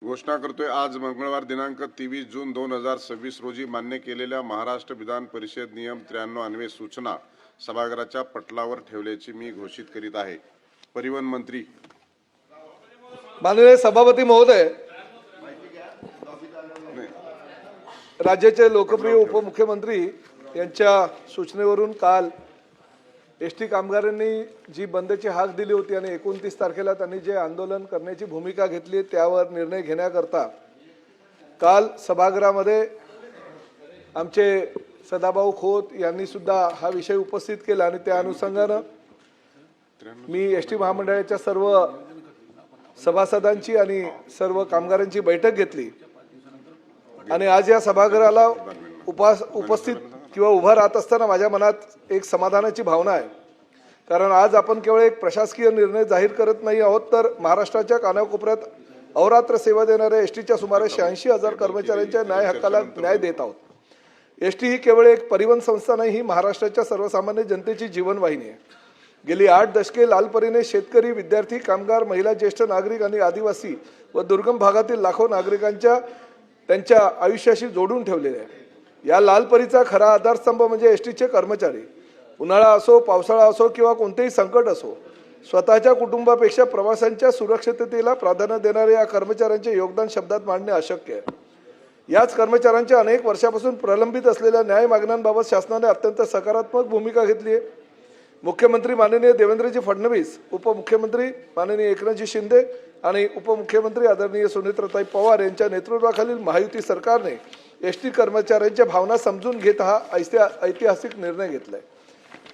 घोषणा करतोय। आज मंगळवार दिनांक 23 जून 2026 रोजी मान्य केलेल्या महाराष्ट्र विधान परिषद नियम 93 अन्वये सूचना सभागृहाच्या पटलावर ठेवल्याची मी घोषित करीत आहे। परिवहन मंत्री माननीय सभापती महोदय, राज्याचे लोकप्रिय उपमुख्यमंत्री यांच्या सूचनेवरून काल एसटी कामगारांनी जी बंदची हाक दिली होती आणि 29 तारखेला त्यांनी जे आंदोलन करण्याची भूमिका घेतली त्यावर निर्णय घेण्याकरता काल सभागृहामध्ये आमचे सदाभाऊ खोत यांनी सुद्धा हा विषय उपस्थित केला आणि त्या अनुषंगाने मी एसटी महामंडळाच्या सर्व सभासदांची आणि सर्व कामगारांची बैठक घेतली आणि आज या सभागृहाला उपस्थित किंवा उभा राहत असताना माझ्या मनात एक समाधानाची भावना आहे। कारण आज आपण केवळ एक प्रशासकीय निर्णय जाहीर करत नाही आहोत, तर महाराष्ट्राच्या कानाकोपऱ्यात अहोरात्र सेवा देणाऱ्या एसटीच्या सुमारे 86,000 कर्मचाऱ्यांच्या न्याय हक्काला न्याय देत आहोत। एसटी ही केवळ एक परिवहन संस्था नाही, ही महाराष्ट्राच्या सर्वसामान्य जनतेची जीवनवाहिनी आहे। गेली 8 दशके लालपरीने शेतकरी, विद्यार्थी, कामगार, महिला, ज्येष्ठ नागरिक आणि आदिवासी व दुर्गम भागातील लाखो नागरिकांच्या त्यांच्या आयुष्याशी जोडून ठेवलेले आहे। या लालपरीचा खरा आधारस्तंभ म्हणजे एसटीचे कर्मचारी। उन्हाळा असो, पावसाळा असो किंवा कोणतेही संकट असो, स्वतःच्या कुटुंबापेक्षा प्रवाशांच्या सुरक्षिततेला प्राधान्य देणारे या कर्मचाऱ्यांचे योगदान शब्दात मांडणे अशक्य आहे। याच कर्मचाऱ्यांच्या अनेक वर्षापासून प्रलंबित असलेल्या न्याय मागण्यांबाबत शासनाने अत्यंत सकारात्मक भूमिका घेतली आहे। मुख्यमंत्री माननीय देवेंद्रजी फडणवीस, उपमुख्यमंत्री माननीय एकनाथजी शिंदे आणि उपमुख्यमंत्री आदरणीय सुनेत्राताई पवार यांच्या नेतृत्वाखालील महायुती सरकारने एसटी कर्मचाऱ्यांच्या भावना समजून घेत हा ऐतिहासिक निर्णय घेतलाय।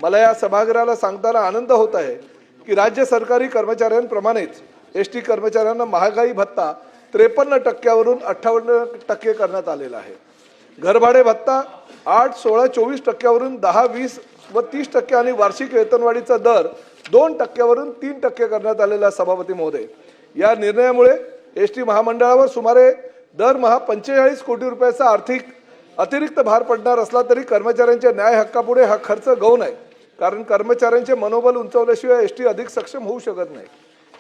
मला या सभागृहाला सांगताना आनंद होत आहे की राज्य सरकारी कर्मचाऱ्यांप्रमाणेच एसटी कर्मचाऱ्यांना महागाई भत्ता 53% वरून 58% करण्यात आलेला आहे। घरभाडे भत्ता 8, 16, 24% वरून 10, 20 व 30% आणि वार्षिक वेतनवाढीचा दर 2% वरून 3% करण्यात आलेला सभापती महोदय। या निर्णयामुळे एसटी महामंडळावर सुमारे दरमहा 45 कोटी रुपयाचा अतिरिक्त भार पडणार असला तरी कर्मचाऱ्यांच्या न्याय हक्कापुढे हा खर्च गौण आहे। कारण कर्मचाऱ्यांचे मनोबल उंचावल्याशिवाय एसटी अधिक सक्षम होऊ शकत नाही।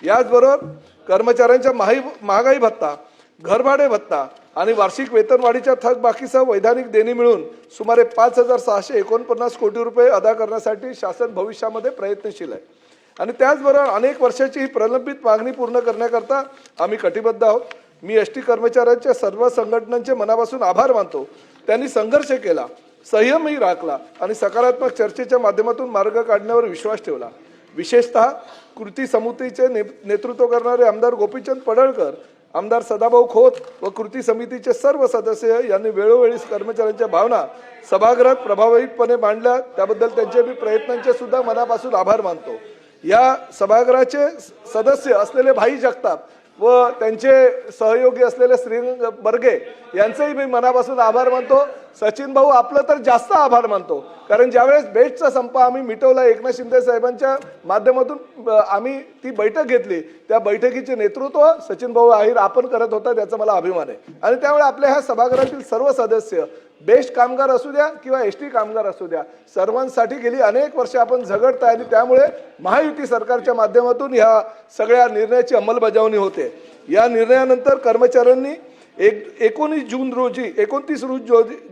याचबरोबर कर्मचाऱ्यांच्या महागाई भत्ता, घरभाडे भत्ता आणि वार्षिक वेतनवाढीच्या थकबाकीसह वैधानिक देणी मिळून सुमारे 5,649 कोटी रुपये अदा करण्यासाठी शासन भविष्यामध्ये प्रयत्नशील आहे आणि त्याचबरोबर अनेक वर्षाची ही प्रलंबित मागणी पूर्ण करण्याकरता आम्ही कटिबद्ध आहोत। मी एसटी कर्मचाऱ्यांच्या सर्व संघटनांचे मनापासून आभार मानतो। त्यांनी संघर्ष केला, संयमही राखला आणि सकारात्मक चर्चेच्या माध्यमातून मार्ग काढण्यावर विश्वास ठेवला। विशेषतः कृती समितीचे नेतृत्व करणारे आमदार गोपीचंद पडळकर, आमदार सदाभाऊ खोत व कृती समितीचे सर्व सदस्य यांनी वेळोवेळी कर्मचाऱ्यांच्या भावना सभागृहात प्रभावीपणे मांडल्या, त्याबद्दल त्यांच्या प्रयत्नांचे सुद्धा मनापासून आभार मानतो। या सभागृहाचे सदस्य असलेले भाई जगताप व त्यांचे सहयोगी असलेले श्रीरंग बर्गे यांचेही मी मनापासून आभार मानतो। सचिन भाऊ आपलं तर जास्त आभार मानतो, कारण ज्यावेळेस बेस्टचा संप आम्ही मिटवला, एकनाथ शिंदे साहेबांच्या माध्यमातून आम्ही ती बैठक घेतली, त्या बैठकीचे नेतृत्व सचिन भाऊ आहिर आपण करत होता, त्याचा मला अभिमान आहे। आणि त्यामुळे आपल्या ह्या सभागृहातील सर्व सदस्य, बेस्ट कामगार असू द्या किंवा एसटी कामगार असू द्या, सर्वांसाठी गेली अनेक वर्ष आपण झगडताय आणि त्यामुळे महायुती सरकारच्या माध्यमातून ह्या सगळ्या निर्णयाची अंमलबजावणी होते। या निर्णयानंतर कर्मचाऱ्यांनी 29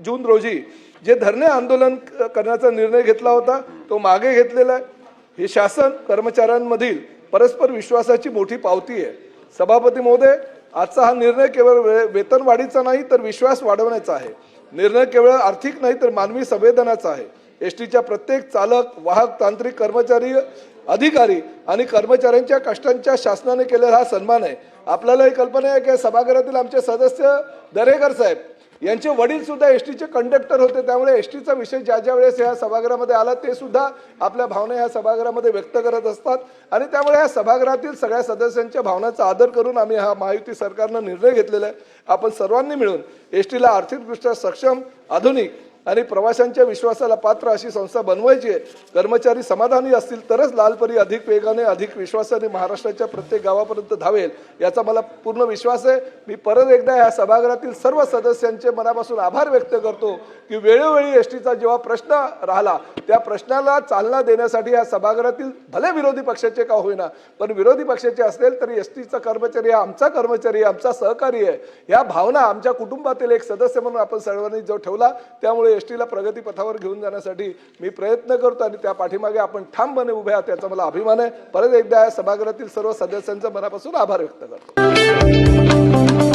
जून रोजी जे धरणे आंदोलन करण्याचा निर्णय घेतला होता तो मागे घेतलेला आहे। हे शासन कर्मचाऱ्यांमधील परस्पर विश्वासाची मोठी पावती आहे। सभापती महोदय, आजचा हा निर्णय केवळ वेतनवाढीचा नाही तर विश्वास वाढवण्याचा आहे। निर्णय केवळ आर्थिक नाही तर मानवी संवेदनाचा आहे। एसटीच्या प्रत्येक चालक, वाहक, तांत्रिक, कर्मचारी, अधिकारी आणि कर्मचाऱ्यांच्या कष्टांच्या शासनाने केलेला हा सन्मान आहे। आपल्याला ही कल्पना आहे की सभागृहातील आमचे सदस्य दरेकर साहेब यांचे वडील सुद्धा एसटीचे कंडक्टर होते, त्यामुळे एसटीचा विषय ज्या वेळेस या सभागृहामध्ये आला ते सुद्धा आपल्या भावना या सभागृहामध्ये व्यक्त करत असतात आणि त्यामुळे या सभागृहातील सगळ्या सदस्यांच्या भावनांचा आदर करून आम्ही हा महायुती सरकारने निर्णय घेतलेला आहे। आपण सर्वांनी मिळून एसटीला आर्थिकदृष्ट्या सक्षम, आधुनिक आणि प्रवाशांच्या विश्वासाला पात्र अशी संस्था बनवायची आहे. कर्मचारी समाधानी असतील तरच लालपरी अधिक वेगाने अधिक विश्वासाने महाराष्ट्राच्या प्रत्येक गावापर्यंत धावेल याचा मला पूर्ण विश्वास आहे. मी परत एकदा या सभागृहातील सर्व सदस्यांचे मनापासून आभार व्यक्त करतो की वेळोवेळी एसटीचा जेव्हा प्रश्न राहिला त्या प्रश्नाला चालना देण्यासाठी या सभागृहातील भले विरोधी पक्षाचे का होईना पण विरोधी पक्षाचे असेल तरी एसटीचा कर्मचारी हा आमचा कर्मचारी आमचा सहकारी आहे. या भावना आमच्या कुटुंबातील एक सदस्य म्हणून आपण सर्वांनी जो ठेवला त्यामुळे एसटीला प्रगती पथावर घेऊन जाण्यासाठी मी प्रयत्न करतो आणि त्या पाठीमागे आपण ठामपणे उभे आहात याचा मला अभिमान आहे. परत एकदा या सभागृहातील सर्व सदस्यांचा मनापासून आभार व्यक्त करतो.